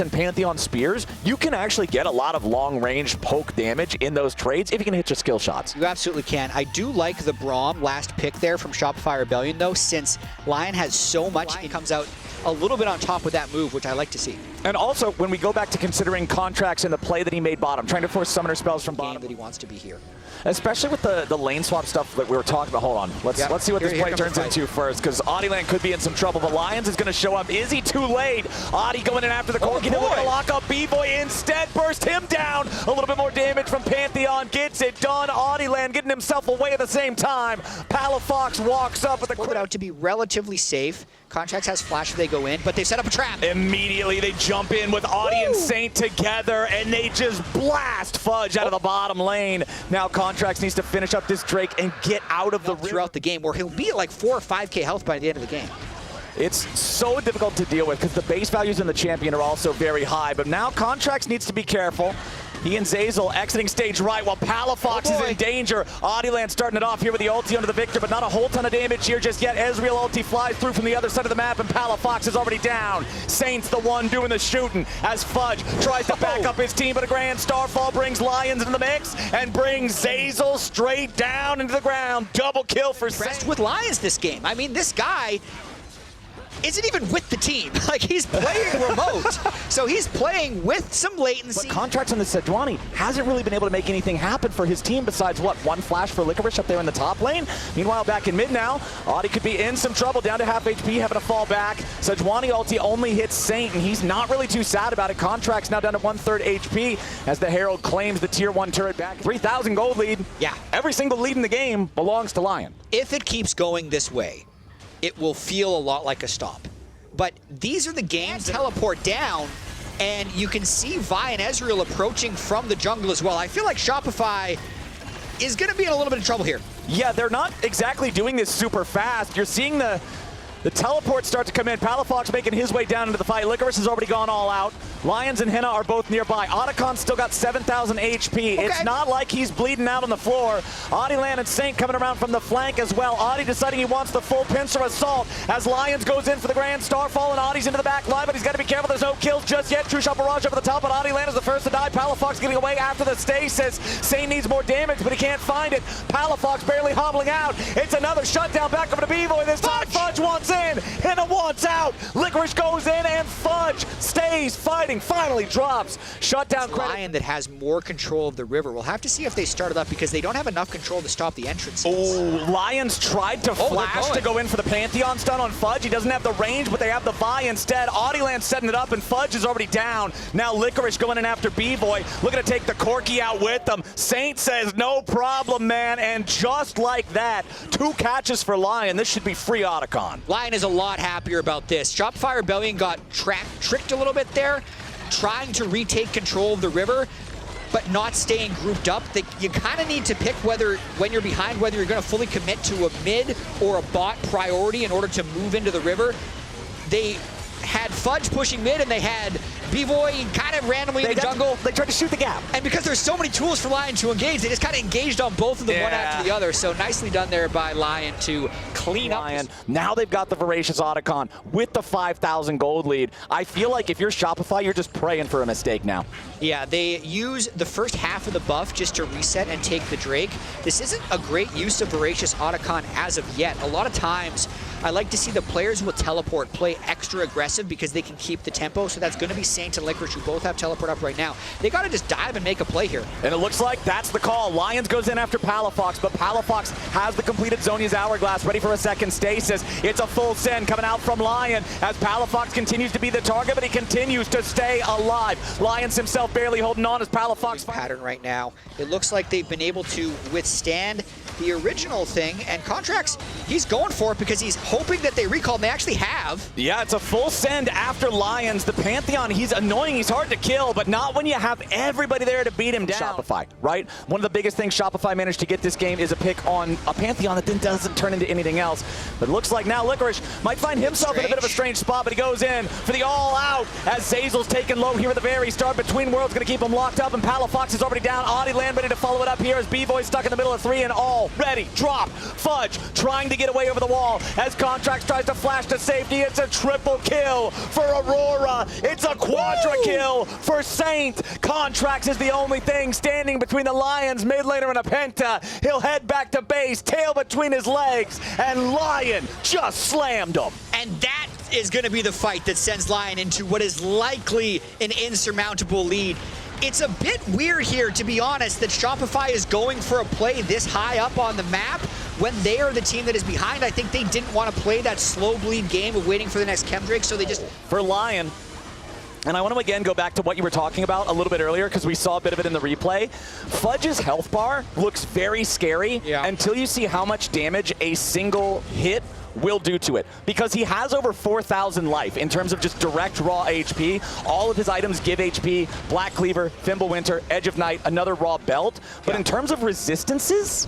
and Pantheon spears, you can actually get a lot of long-range poke damage in those trades if you can hit your skill shots. You absolutely can. I do like the Braum last pick there from Shopify Rebellion, though, since Lyon has so much. It comes out a little bit on top with that move, which I like to see. And also, when we go back to considering contracts and the play that he made bottom, trying to force summoner spells from bottom. That he wants to be here. Especially with the lane swap stuff that we were talking about. Hold on. Let's see what this play turns into first, because Audieland could be in some trouble. But Lions is going to show up. Is he too late? Audi going in after the Corki. They're going to lock up B-Boy instead. Burst him down. A little bit more damage from Pantheon. Gets it done. Audieland getting himself away at the same time. Palafox walks up with a... Work it out to be relatively safe. Contracts has flash if they go in, but they set up a trap. Immediately they jump in with Audi and Saint together, and they just blast Fudge out of the bottom lane. Now Contracts needs to finish up this Drake and get out of the river. Throughout the game, where he'll be at like 4 or 5k health by the end of the game. It's so difficult to deal with because the base values in the champion are also very high, but now Contracts needs to be careful. He and Zazel exiting stage right while Palafox is in danger. Audieland starting it off here with the ulti onto the Victor, but not a whole ton of damage here just yet. Ezreal ulti flies through from the other side of the map, and Palafox is already down. Saint's the one doing the shooting as Fudge tries to back up his team, but a grand Starfall brings Lions into the mix and brings Zazel straight down into the ground. Double kill for Saint. With Lions this game. I mean, this guy isn't even with the team. Like, he's playing remote. So he's playing with some latency. But Contracts on the Sejuani hasn't really been able to make anything happen for his team besides, what, one flash for Licorice up there in the top lane? Meanwhile, back in mid now, Audi could be in some trouble, down to half HP, having to fall back. Sejuani ulti only hits Saint, and he's not really too sad about it. Contracts now down to 1/3 HP as the Herald claims the tier 1 turret back. 3,000 gold lead. Yeah. Every single lead in the game belongs to Lion. If it keeps going this way, it will feel a lot like a stop. But these are the games that teleport down, and you can see Vi and Ezreal approaching from the jungle as well. I feel like Shopify is going to be in a little bit of trouble here. Yeah, they're not exactly doing this super fast. You're seeing the teleports start to come in. Palafox making his way down into the fight. Licorice has already gone all out. Lions and Henna are both nearby. Otacon's still got 7,000 HP. Okay. It's not like he's bleeding out on the floor. Audieland and Saint coming around from the flank as well. Audi deciding he wants the full pincer assault as Lions goes in for the grand Starfall, and Audi's into the back line, but he's got to be careful. There's no kills just yet. True Shot Barrage over the top, but Audieland is the first to die. Palafox getting away after the stasis. Saint needs more damage, but he can't find it. Palafox barely hobbling out. It's another shutdown back over to B-Boy this time. Fudge wants in. Henna wants out. Licorice goes in, and Fudge stays fighting. Finally drops. Shutdown credit. Lion that has more control of the river. We'll have to see if they start it up because they don't have enough control to stop the entrances. Oh, Lions tried to flash to go in for the Pantheon stun on Fudge. He doesn't have the range, but they have the Vi instead. Audieland setting it up, and Fudge is already down. Now Licorice going in after B-Boy, looking to take the Corki out with them. Saint says, no problem, man, and just like that, 2 catches for Lion. This should be free Otacon. Lion is a lot happier about this. Shopify Rebellion got tricked a little bit there, trying to retake control of the river, but not staying grouped up. You kind of need to pick whether, when you're behind, whether you're going to fully commit to a mid or a bot priority in order to move into the river. They had Fudge pushing mid, and they had B-Boy kind of randomly in the jungle. They tried to shoot the gap. And because there's so many tools for Lion to engage, they just kind of engaged on both of them, one after the other. So nicely done there by Lion to clean up. Now they've got the Voracious Otacon with the 5,000 gold lead. I feel like if you're Shopify, you're just praying for a mistake now. Yeah, they use the first half of the buff just to reset and take the Drake. This isn't a great use of Voracious Otacon as of yet. A lot of times, I like to see the players who will teleport play extra aggressive because they can keep the tempo. So that's going to be Saint and Licorice, who both have teleport up right now. They got to just dive and make a play here. And it looks like that's the call. Lions goes in after Palafox, but Palafox has the completed Zhonya's Hourglass ready for a second stasis. It's a full send coming out from Lion as Palafox continues to be the target, but he continues to stay alive. Lions himself barely holding on as Palafox pattern right now. It looks like they've been able to withstand the original thing, and Contracts, he's going for it because he's hoping that they recall, and they actually have. Yeah, it's a full send after Lions. The Pantheon, he's annoying, he's hard to kill, but not when you have everybody there to beat him down. Shopify, right? One of the biggest things Shopify managed to get this game is a pick on a Pantheon that then doesn't turn into anything else. But it looks like now Licorice might find himself in a bit of a strange spot, but he goes in for the all-out as Zazel's taken low here at the very start. Between Worlds going to keep him locked up, and Palafox is already down. Audieland ready to follow it up here as B-Boy stuck in the middle of 3 and all. already dropped. Fudge trying to get away over the wall as Contracts tries to flash to safety. It's a triple kill for Aurora. It's a quadra kill for Saint. Contracts is the only thing standing between the Lions, mid laner, and a Penta. He'll head back to base, tail between his legs, and Lyon just slammed him. And that is going to be the fight that sends Lyon into what is likely an insurmountable lead. It's a bit weird here, to be honest, that Shopify is going for a play this high up on the map when they are the team that is behind. I think they didn't want to play that slow bleed game of waiting for the next Chemdrake, so they just... For Lyon, and I want to again go back to what you were talking about a little bit earlier because we saw a bit of it in the replay. Fudge's health bar looks very scary until you see how much damage a single hit will do to it, because he has over 4,000 life in terms of just direct raw HP. All of his items give HP, Black Cleaver, Fimbulwinter, Edge of Night, another raw belt. But in terms of resistances,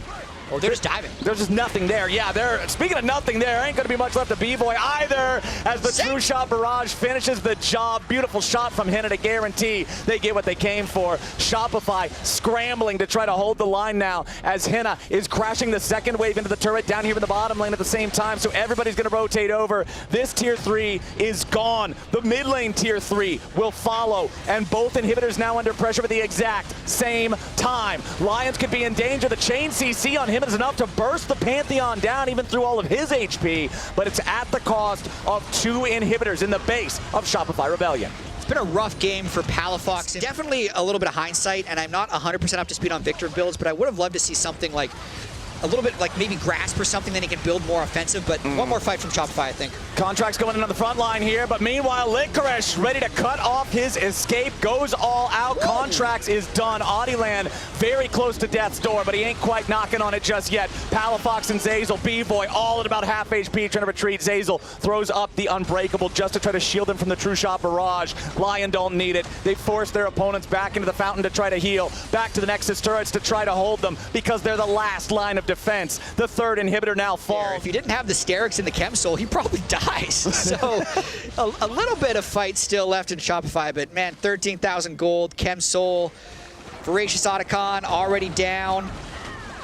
oh, they're just diving. There's just nothing there. Yeah, speaking of nothing there, ain't going to be much left of B-Boy either as the True Shot Barrage finishes the job. Beautiful shot from Henna to guarantee they get what they came for. Shopify scrambling to try to hold the line now as Henna is crashing the second wave into the turret down here in the bottom lane at the same time, so everybody's going to rotate over. This tier 3 is gone. The mid lane tier 3 will follow, and both inhibitors now under pressure at the exact same time. Lions could be in danger. The chain CC on him is enough to burst the Pantheon down even through all of his HP, but it's at the cost of 2 inhibitors in the base of Shopify Rebellion. It's been a rough game for Palafox. Definitely a little bit of hindsight, and I'm not 100% up to speed on Victor builds, but I would have loved to see something like a little bit like maybe Grasp or something, then he can build more offensive, but one more fight from Shopify, I think. Contracts going in on the front line here, but meanwhile, Licorice ready to cut off his escape, goes all out. Whoa. Contracts is done. Audieland very close to death's door, but he ain't quite knocking on it just yet. Palafox and Zeyzal, B-Boy, all at about half HP, trying to retreat. Zeyzal throws up the Unbreakable just to try to shield him from the True Shot Barrage. Lyon don't need it. They force their opponents back into the fountain to try to heal, back to the Nexus turrets to try to hold them, because they're the last line of defense. The third inhibitor now falls. If you didn't have the Sterix in the Chem Soul, he probably dies. So a little bit of fight still left in Shopify, but man, 13,000 gold, Chem Soul, Voracious Otacon already down.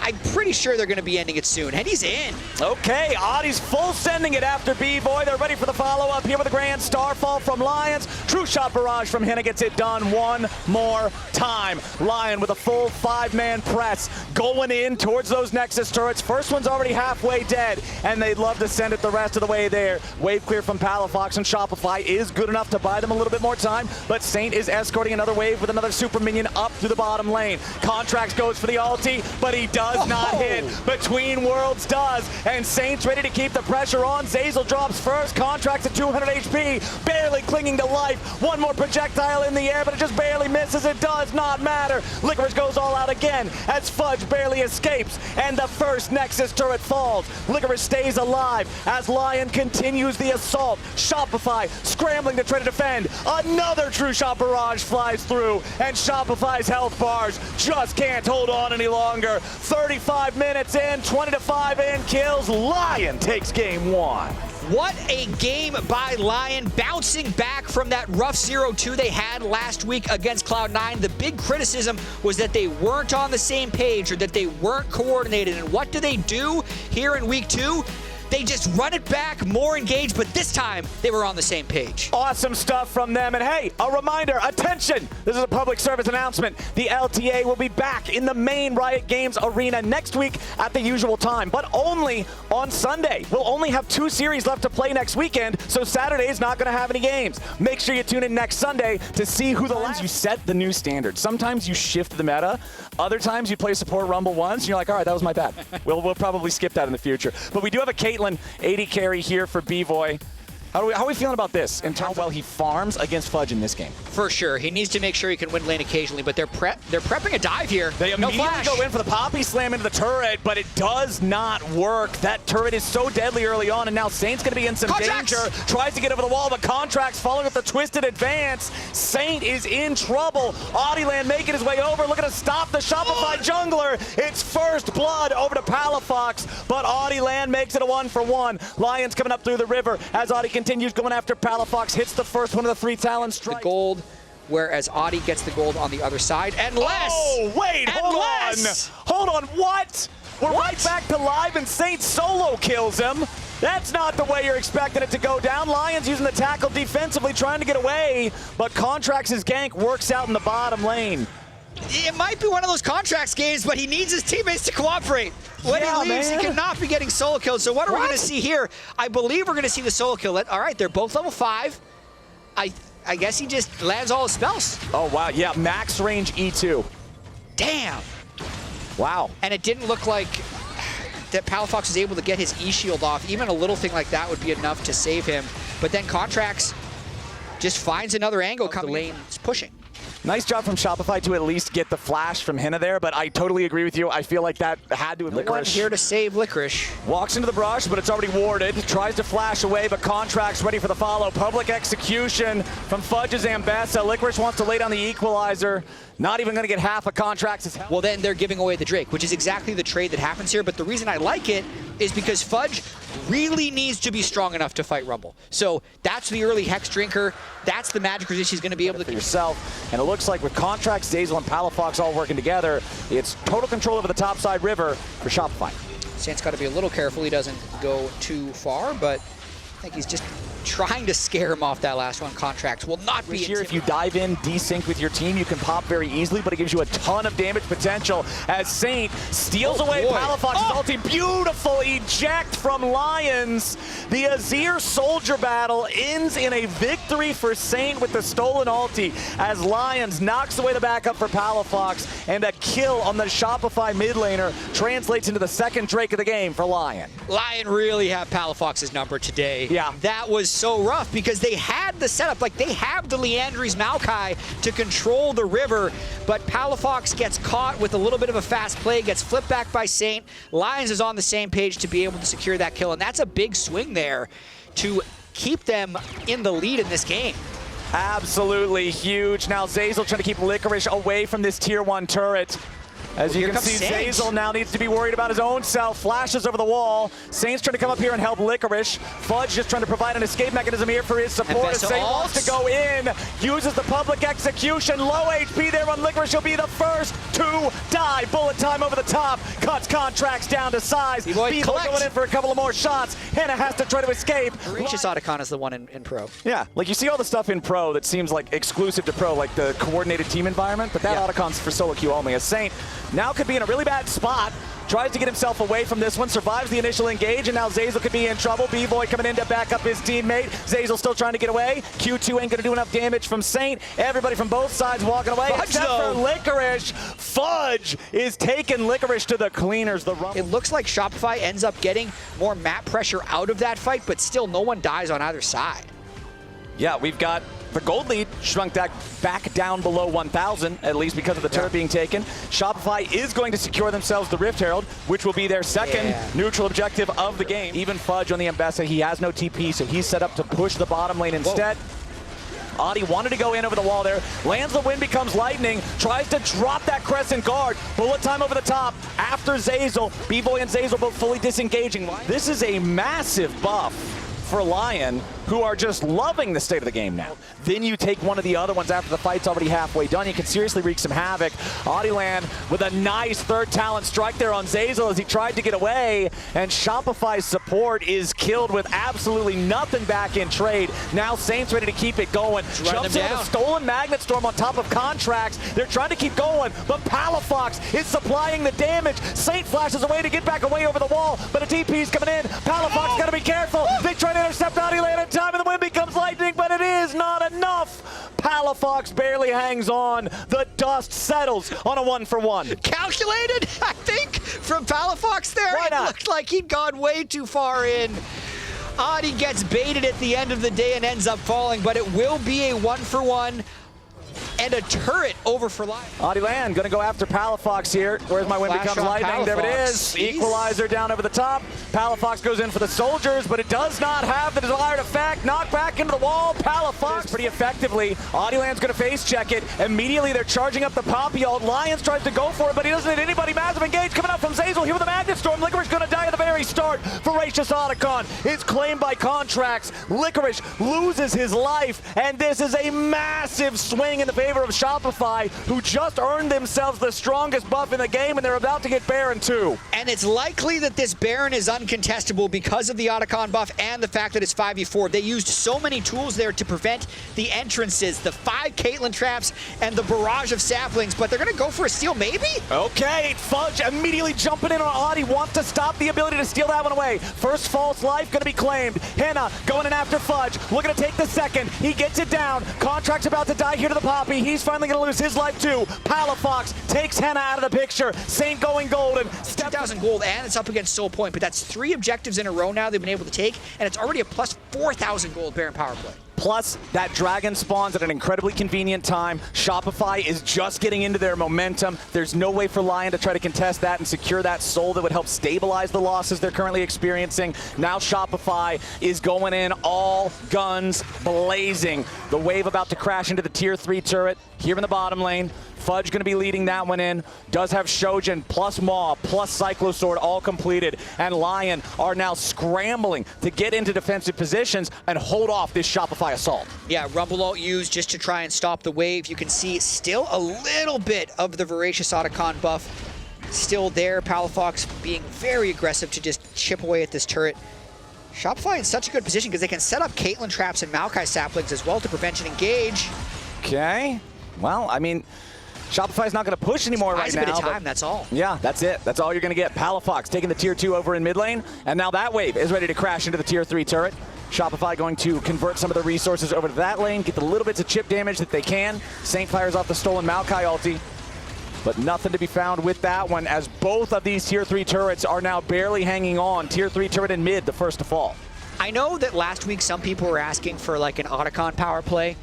I'm pretty sure they're going to be ending it soon, and he's in. Okay, Audie's full sending it after B-Boy. They're ready for the follow-up here with a grand Starfall from Lions. True Shot Barrage from Henna gets it done one more time. Lyon with a full 5-man press going in towards those Nexus turrets. First one's already halfway dead, and they'd love to send it the rest of the way there. Wave clear from Palafox, and Shopify is good enough to buy them a little bit more time, but Saint is escorting another wave with another super minion up through the bottom lane. Contracts goes for the ulti, but he does not hit. Between Worlds does, and Saint's ready to keep the pressure on. Zeyzal drops first. Contracts at 200 HP, barely clinging to life. One more projectile in the air, but it just barely misses. It does not matter. Licorice goes all out again as Fudge barely escapes, and the first Nexus turret falls. Licorice stays alive as Lyon continues the assault. Shopify scrambling to try to defend. Another True Shot Barrage flies through, and Shopify's health bars just can't hold on any longer. 35 minutes in, 20-5 in kills. Lyon takes game 1. What a game by Lyon, bouncing back from that rough 0-2 they had last week against Cloud9. The big criticism was that they weren't on the same page, or that they weren't coordinated. And what do they do here in week 2? They just run it back, more engaged, but this time they were on the same page. Awesome stuff from them. And hey, a reminder, attention, this is a public service announcement. The LTA will be back in the main Riot Games arena next week at the usual time, but only on Sunday. We'll only have 2 series left to play next weekend, so Saturday is not going to have any games. Make sure you tune in next Sunday to see who the last... You set the new standard. Sometimes you shift the meta. Other times you play support Rumble once, and you're like, all right, that was my bad. We'll probably skip that in the future. But we do have a Caitlyn 80 carry here for B-Boy. How are we feeling about this and how well he farms against Fudge in this game? For sure. He needs to make sure he can win lane occasionally, but they're prepping a dive here. They immediately go in for the Poppy Slam into the turret, but it does not work. That turret is so deadly early on, and now Saint's going to be in some danger. Tries to get over the wall, but Contracts following with the twisted advance. Saint is in trouble. Audieland making his way over, looking to stop the Shopify jungler. It's first blood over to Palafox, but Audieland makes it a 1-for-1. Lions coming up through the river as Audie continues going after Palafox, hits the first one of the 3 Talon strikes. The gold, whereas Audie gets the gold on the other side, and less. Oh, wait, hold on. Hold on, what? We're right back to live, and Saint solo kills him. That's not the way you're expecting it to go down. Lions using the tackle defensively, trying to get away, but Contracts' gank works out in the bottom lane. It might be one of those Contracts games, but he needs his teammates to cooperate. When he leaves, he cannot be getting solo killed. So what are we going to see here? I believe we're going to see the solo kill. All right, they're both level 5. I guess he just lands all his spells. Oh, wow. Yeah, max range E2. Damn. Wow. And it didn't look like that Palafox was able to get his E-shield off. Even a little thing like that would be enough to save him. But then Contracts just finds another angle coming. The lane's pushing. Nice job from Shopify to at least get the flash from Henna there, but I totally agree with you. I feel like that had to have No one here to save Licorice. Walks into the brush, but it's already warded. Tries to flash away, but Contracts ready for the follow. Public execution from Fudge's Ambessa. Licorice wants to lay down the equalizer. Not even going to get half a Contracts' help. Well, then they're giving away the Drake, which is exactly the trade that happens here. But the reason I like it is because Fudge really needs to be strong enough to fight Rumble. So that's the early Hex Drinker. That's the magic resist he's going to be able to for yourself. And it looks like with Contracts, Zeyzal, and Palafox all working together, it's total control over the topside river for Shopify. Saint's got to be a little careful he doesn't go too far, but I think he's just trying to scare him off that last one. Contracts will not be here. If you dive in, desync with your team, you can pop very easily, but it gives you a ton of damage potential as Saint steals away Palafox's ulti. Beautiful eject from Lions. The Azir Soldier battle ends in a victory for Saint with the stolen ulti as Lions knocks away the backup for Palafox, and a kill on the Shopify mid laner translates into the second Drake of the game for Lion. Lion really have Palafox's number today. Yeah. That was so rough because they had the setup, like they have the Leandry's Maokai to control the river, but Palafox gets caught with a little bit of a fast play, gets flipped back by Saint. Lions is on the same page to be able to secure that kill, and that's a big swing there to keep them in the lead in this game. Absolutely huge. Now Zeyzal trying to keep Licorice away from this tier 1 turret. As you can see, Zeyzal now needs to be worried about his own self. Flashes over the wall. Saint's trying to come up here and help Licorice. Fudge just trying to provide an escape mechanism here for his support. As Saint wants to go in, uses the public execution. Low HP there on Licorice. He'll be the first to die. Bullet time over the top. Cuts Contracts down to size. B-Boy going in for a couple of more shots. Henna has to try to escape. Gracious Otacon is the one in Pro. Yeah, like you see all the stuff in Pro that seems like exclusive to Pro, like the coordinated team environment, but that Otacon's for solo queue only. As Saint now could be in a really bad spot. Tries to get himself away from this one, survives the initial engage, and now Zeyzal could be in trouble. B-Boy coming in to back up his teammate. Zeyzal still trying to get away. Q2 ain't gonna do enough damage from Saint. Everybody from both sides walking away, except for Licorice. Fudge is taking Licorice to the cleaners. It looks like Shopify ends up getting more map pressure out of that fight, but still no one dies on either side. Yeah, we've got the gold lead shrunk back down below 1,000, at least because of the turret being taken. Shopify is going to secure themselves the Rift Herald, which will be their second neutral objective of the game. Even Fudge on the Ambessa, he has no TP, so he's set up to push the bottom lane instead. Adi wanted to go in over the wall there, lands the wind, becomes lightning, tries to drop that Crescent Guard. Bullet time over the top after Zeyzal. B-Boy and Zeyzal both fully disengaging. This is a massive buff for Lion, who are just loving the state of the game now. Then you take one of the other ones after the fight's already halfway done. You can seriously wreak some havoc. Adilan with a nice third talent strike there on Zeyzal as he tried to get away, and Shopify's support is killed with absolutely nothing back in trade. Now Saint's ready to keep it going. Jumps in with a stolen Magnet Storm on top of Contracts. They're trying to keep going, but Palafox is supplying the damage. Saint flashes away to get back away over the wall, but a TP's coming in. Palafox gotta be careful. They try to intercept Adilan in time, and the wind becomes lightning, but it is not enough. Palafox barely hangs on. The dust settles on a 1-for-1. Calculated, I think, from Palafox there. Why not? It looked like he'd gone way too far in. Adi gets baited at the end of the day and ends up falling, but it will be a 1-for-1. And a turret over for Lyon. Adilan gonna go after Palafox here. Where's my wind becomes lightning? There it is. Equalizer down over the top. Palafox goes in for the soldiers, but it does not have the desired effect. Knocked back into the wall. Palafox pretty effectively. Adilan's gonna face check it. Immediately they're charging up the Poppy ult. Lions tries to go for it, but he doesn't hit anybody. Massive engage coming out from Zeyzal here with a Magnet Storm. Licorice gonna die at the very start. Voracious Otacon is claimed by Contracts. Licorice loses his life, and this is a massive swing in the favor favor of Shopify, who just earned themselves the strongest buff in the game, and they're about to get Baron too. And it's likely that this Baron is uncontestable because of the Otacon buff and the fact that it's 5v4. They used so many tools there to prevent the entrances, the 5 Caitlyn traps, and the barrage of saplings, but they're going to go for a steal, maybe? Okay, Fudge immediately jumping in on Audi, wants to stop the ability to steal that one away. First false life going to be claimed. Henna going in after Fudge, looking to take the second. He gets it down. Contract's about to die here to the Poppy. He's finally going to lose his life too. Palafox takes Henna out of the picture. Saint going golden. 2,000 gold, and it's up against Soul Point, but that's 3 objectives in a row now they've been able to take, and it's already a plus 4,000 gold Baron power play. Plus, that dragon spawns at an incredibly convenient time. Shopify is just getting into their momentum. There's no way for Lyon to try to contest that and secure that soul that would help stabilize the losses they're currently experiencing. Now Shopify is going in all guns blazing. The wave about to crash into the tier 3 turret here in the bottom lane. Fudge going to be leading that one in. Does have Shojin plus Maw plus Cyclosword all completed. And Lyon are now scrambling to get into defensive positions and hold off this Shopify assault. Yeah, Rumble ult used just to try and stop the wave. You can see still a little bit of the Voracious Otacon buff still there. Palafox being very aggressive to just chip away at this turret. Shopify in such a good position because they can set up Caitlyn traps and Maokai saplings as well to prevent an engage. Okay. Well, I mean, Shopify's not going to push anymore right now. A bit of time, that's all. Yeah, that's it. That's all you're going to get. Palafox taking the tier 2 over in mid lane, and now that wave is ready to crash into the tier 3 turret. Shopify going to convert some of the resources over to that lane, get the little bits of chip damage that they can. Saint fires off the stolen Maokai ulti, but nothing to be found with that one, as both of these tier 3 turrets are now barely hanging on. Tier 3 turret in mid, the first to fall. I know that last week some people were asking for like an Otacon power play.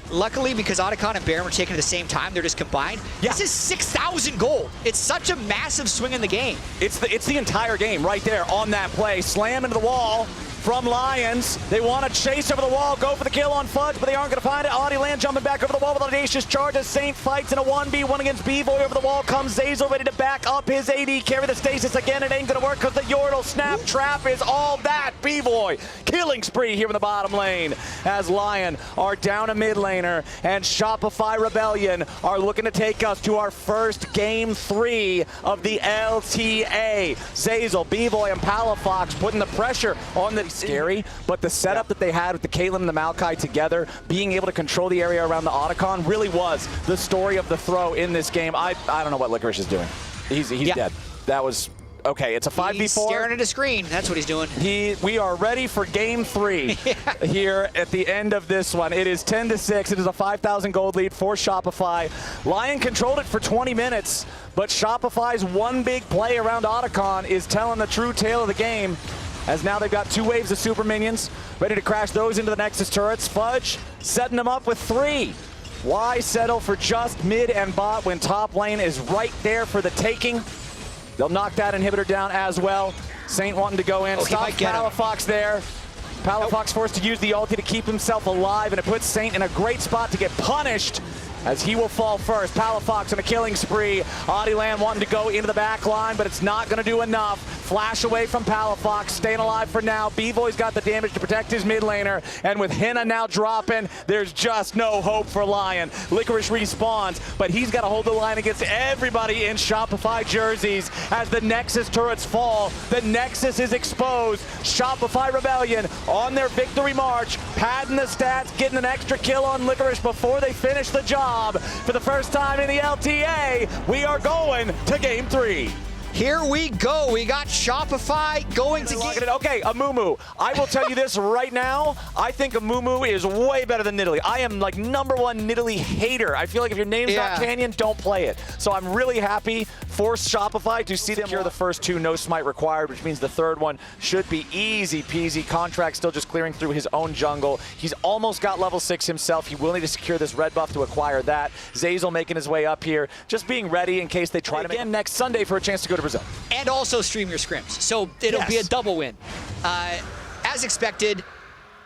Luckily, because Otacon and Baron were taken at the same time, they're just combined. Yeah. This is 6,000 gold. It's such a massive swing in the game. It's the entire game right there on that play. Slam into the wall from Lions. They want to chase over the wall, go for the kill on Fudge, but they aren't going to find it. Audi Land jumping back over the wall with audacious charge as Saint fights in a 1v1 against B-Boy. Over the wall comes Zazel, ready to back up his AD, carry the stasis again. It ain't going to work because the Yordle snap trap is all that. B-Boy killing spree here in the bottom lane as Lyon are down a mid laner, and Shopify Rebellion are looking to take us to our first game 3 of the LTA. Zazel, B-Boy, and Palafox putting the pressure on the scary, but the setup that they had with the Caitlyn and the Maokai together, being able to control the area around the Otacon, really was the story of the throw in this game. I don't know what Licorice is doing. He's dead. That was okay. It's a 5v4. He's staring at a screen. That's what he's doing. We are ready for game 3 here at the end of this one. It is 10-6. It is a 5,000 gold lead for Shopify. Lyon controlled it for 20 minutes, but Shopify's one big play around Otacon is telling the true tale of the game, as now they've got 2 waves of super minions ready to crash those into the Nexus turrets. Fudge setting them up with 3. Why settle for just mid and bot when top lane is right there for the taking? They'll knock that inhibitor down as well. Saint wanting to go in. Stop Palafox there. Palafox forced to use the ulti to keep himself alive, and it puts Saint in a great spot to get punished, as he will fall first. Palafox on a killing spree. Audiland wanting to go into the back line, but it's not going to do enough. Flash away from Palafox, staying alive for now. B-Boy's got the damage to protect his mid laner, and with Henna now dropping, there's just no hope for Lyon. Licorice respawns, but he's got to hold the line against everybody in Shopify jerseys. As the Nexus turrets fall, the Nexus is exposed. Shopify Rebellion on their victory march, padding the stats, getting an extra kill on Licorice before they finish the job. For the first time in the LTA, we are going to game 3. Here we go. We got Shopify going to game. Okay, Amumu. I will tell you this right now. I think Amumu is way better than Nidalee. I am like #1 Nidalee hater. I feel like if your name's not Canyon, don't play it. So I'm really happy for Shopify to see them secure the first 2, no smite required, which means the third one should be easy peasy. Contract still just clearing through his own jungle. He's almost got level 6 himself. He will need to secure this red buff to acquire that. Zazel making his way up here, just being ready in case they try to again next Sunday for a chance to go to Brazil. And also stream your scrims. So it'll be a double win. As expected.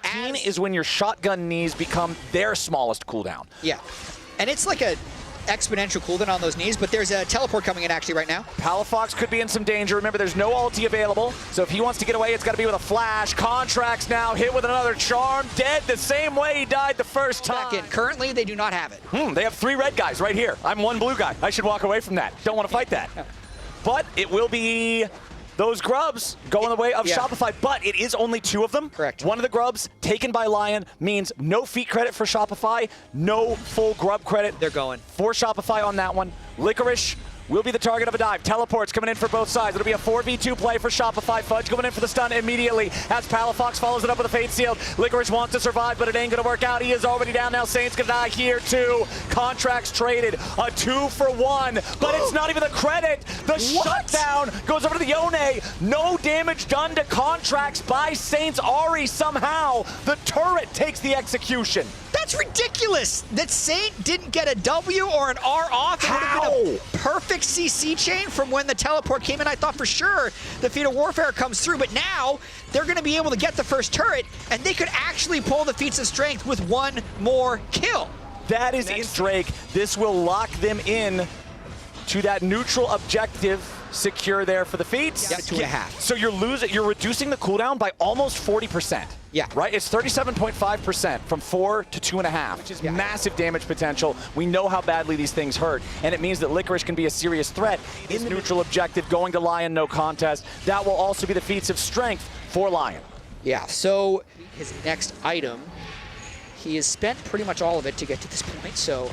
Teen is when your shotgun knees become their smallest cooldown. Yeah. And it's like a exponential cooldown on those knees, but there's a teleport coming in actually right now. Palafox could be in some danger. Remember, there's no ulti available, so if he wants to get away, it's got to be with a flash. Contracts now hit with another charm, dead the same way he died the first time. Back in. Currently, they do not have it. They have 3 red guys right here. I'm 1 blue guy. I should walk away from that. Don't want to fight that. But it will be those grubs going the way of Shopify, but it is only 2 of them. Correct. One of the grubs taken by Lyon means no feat credit for Shopify, no full grub credit. They're going for Shopify on that one. Licorice will be the target of a dive. Teleports coming in for both sides. It'll be a 4v2 play for Shopify. Fudge going in for the stun immediately as Palafox follows it up with a Fate Sealed. Licorice wants to survive, but it ain't going to work out. He is already down now. Saint's going to die here too. Contracts traded. A 2-for-1, but it's not even the credit. The shutdown goes over to the Yone. No damage done to Contracts by Saints. Ari somehow. The turret takes the execution. That's ridiculous that Saint didn't get a W or an R off. It would have been a perfect CC chain from when the teleport came in. I thought for sure the Feat of Warfare comes through, but now they're going to be able to get the first turret, and they could actually pull the Feats of Strength with 1 more kill. That is in Drake. This will lock them in to that neutral objective. Secure there for the feats. Yeah, 2.5. So you're reducing the cooldown by almost 40%. Yeah. Right? It's 37.5% from 4 to 2.5, which is massive damage potential. We know how badly these things hurt, and it means that Licorice can be a serious threat. In the neutral objective, going to Lyon, no contest. That will also be the feats of strength for Lyon. Yeah, so his next item, he has spent pretty much all of it to get to this point, so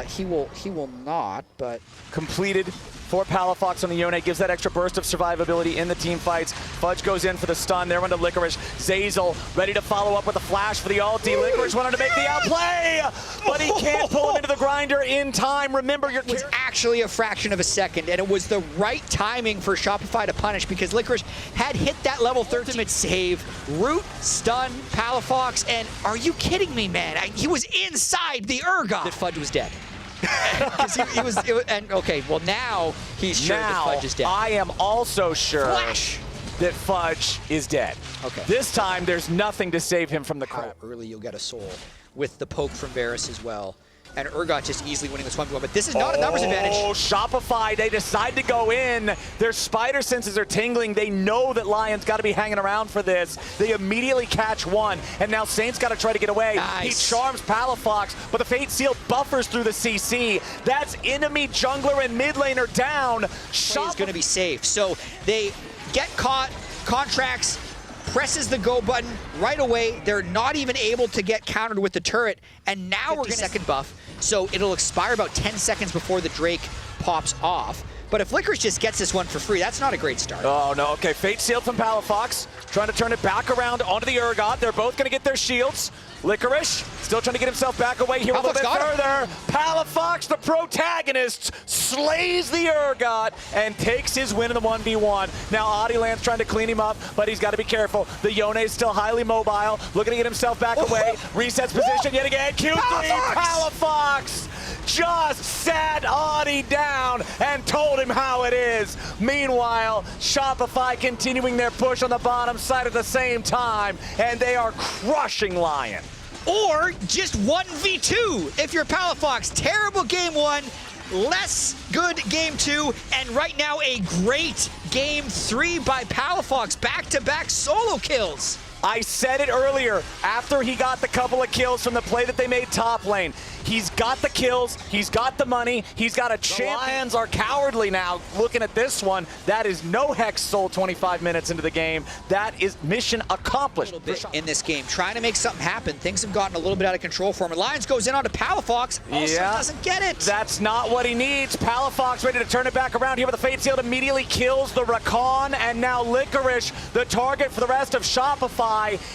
he will not, but... Completed for Palafox on the Yone, gives that extra burst of survivability in the team fights. Fudge goes in for the stun, there went to Licorice. Zazel ready to follow up with a flash for the ulti. Licorice wanted to make the outplay, but he can't pull him into the grinder in time. Remember, your was actually a fraction of a second, and it was the right timing for Shopify to punish because Licorice had hit that level 13 ultimate save. Root, stun, Palafox, and are you kidding me, man? He was inside the Urgot. That Fudge was dead. Okay, well now he's sure that Fudge is dead. I am also sure that Fudge is dead. Okay. This time there's nothing to save him from the crap. How early you'll get a soul with the poke from Varus as well. And Urgot just easily winning this 1v1, but this is not a numbers advantage. Oh, Shopify, they decide to go in. Their spider senses are tingling. They know that Lion's got to be hanging around for this. They immediately catch one, and now Saint's got to try to get away. Nice. He charms Palafox, but the Fate Seal buffers through the CC. That's enemy jungler and mid laner down. Shopify is going to be safe, so they get caught. Contracts presses the go button right away. They're not even able to get countered with the turret, and now we're going to second buff, so it'll expire about 10 seconds before the Drake pops off. But if Licorice just gets this one for free, that's not a great start. Oh, no. Okay, Fate Sealed from Palafox, trying to turn it back around onto the Urgot. They're both going to get their shields. Licorice still trying to get himself back away here a little bit further. Palafox, the protagonist, slays the Urgot and takes his win in the 1v1. Now Adilan's trying to clean him up, but he's got to be careful. The Yone is still highly mobile, looking to get himself back away. Resets position yet again. Q3, Palafox just sat Adi down and told him how it is. Meanwhile, Shopify continuing their push on the bottom side at the same time, and they are crushing Lyon. Or just 1v2 if you're Palafox. Terrible game 1, less good game 2, and right now a great game 3 by Palafox. Back-to-back solo kills. I said it earlier, after he got the couple of kills from the play that they made top lane. He's got the kills, he's got the money, he's got a chance. The Lions are cowardly now. Looking at this one, that is no Hex Soul 25 minutes into the game. That is mission accomplished. In this game, trying to make something happen. Things have gotten a little bit out of control for him. And Lions goes in onto Palafox, also doesn't get it. That's not what he needs. Palafox ready to turn it back around here with the Fate Sealed, immediately kills the Rakan, and now Licorice, the target for the rest of Shopify.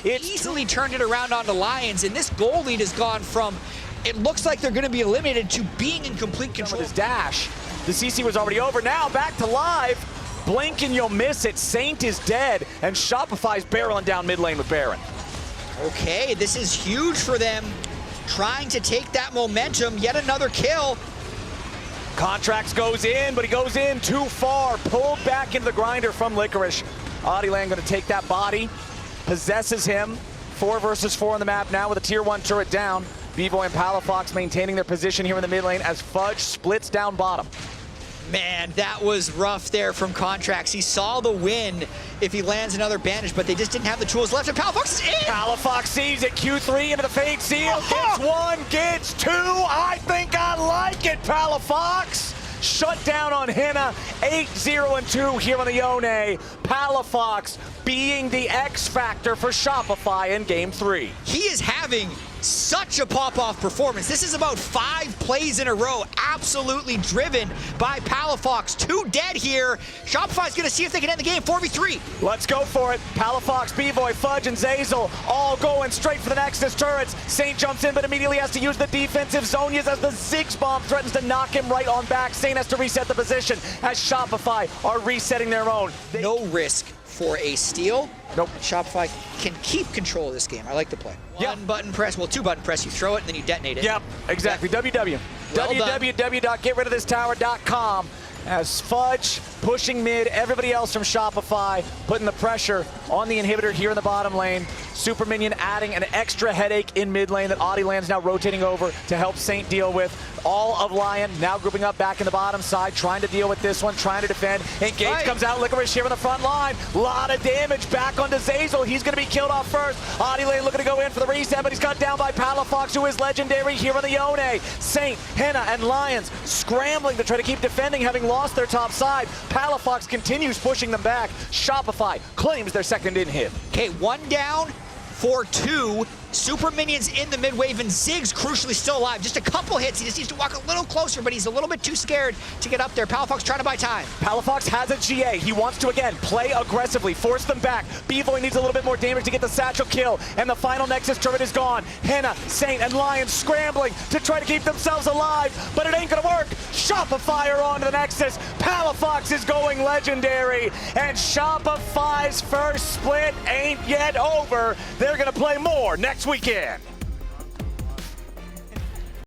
It's easily turned it around onto Lions, and this goal lead has gone from, it looks like they're going to be eliminated, to being in complete control. With his dash. The CC was already over. Now back to live. Blink and you'll miss it. Saint is dead, and Shopify's barreling down mid lane with Baron. Okay, this is huge for them. Trying to take that momentum. Yet another kill. Contracts goes in, but he goes in too far. Pulled back into the grinder from Licorice. Adilan going to take that body. Possesses him. 4 versus 4 on the map now with a tier 1 turret down. B-Boy and Palafox maintaining their position here in the mid lane as Fudge splits down bottom. Man, that was rough there from Contracts. He saw the win if he lands another bandage, but they just didn't have the tools left, and Palafox is in! Palafox sees it, Q3 into the fade seal, gets one, gets two, I think I like it, Palafox! Shut down on Henna, 8-0-2 here on the Yone. Palafox being the X factor for Shopify in game 3. He is having such a pop-off performance. This is about 5 plays in a row, absolutely driven by Palafox. 2 dead here. Shopify's gonna see if they can end the game 4v3. Let's go for it. Palafox, B-Boy, Fudge, and Zazel all going straight for the Nexus turrets. Saint jumps in, but immediately has to use the defensive Zonias as the Ziggs bomb threatens to knock him right on back. Saint has to reset the position as Shopify are resetting their own. No risk for a steal. Nope. Shopify can keep control of this game. I like the play. Yep. 1 button press, well, 2 button press. You throw it and then you detonate it. Yep, exactly. WW. Well done. www.getridofThistower.com as Fudge pushing mid, everybody else from Shopify putting the pressure on the inhibitor here in the bottom lane. Super Minion adding an extra headache in mid lane that Audieland's now rotating over to help Saint deal with. All of Lyon now grouping up back in the bottom side, trying to deal with this one, trying to defend. Engage comes out, Licorice here in the front line. Lot of damage back onto Zazel. He's going to be killed off first. Audieland looking to go in for the reset, but he's cut down by Palafox, who is legendary here on the Yone. Saint, Henna, and Lions scrambling to try to keep defending, having lost their top side. Palafox continues pushing them back. Shopify claims their second inhib. Okay, 1 down for 2. Super Minions in the mid wave, and Ziggs crucially still alive. Just a couple hits. He just needs to walk a little closer, but he's a little bit too scared to get up there. Palafox trying to buy time. Palafox has a GA. He wants to, again, play aggressively, force them back. B-Boy needs a little bit more damage to get the satchel kill, and the final Nexus turret is gone. Henna, Saint, and Lion scrambling to try to keep themselves alive, but it ain't gonna work. Shopify are onto the Nexus. Palafox is going legendary, and Shopify's first split ain't yet over. They're gonna play more next weekend.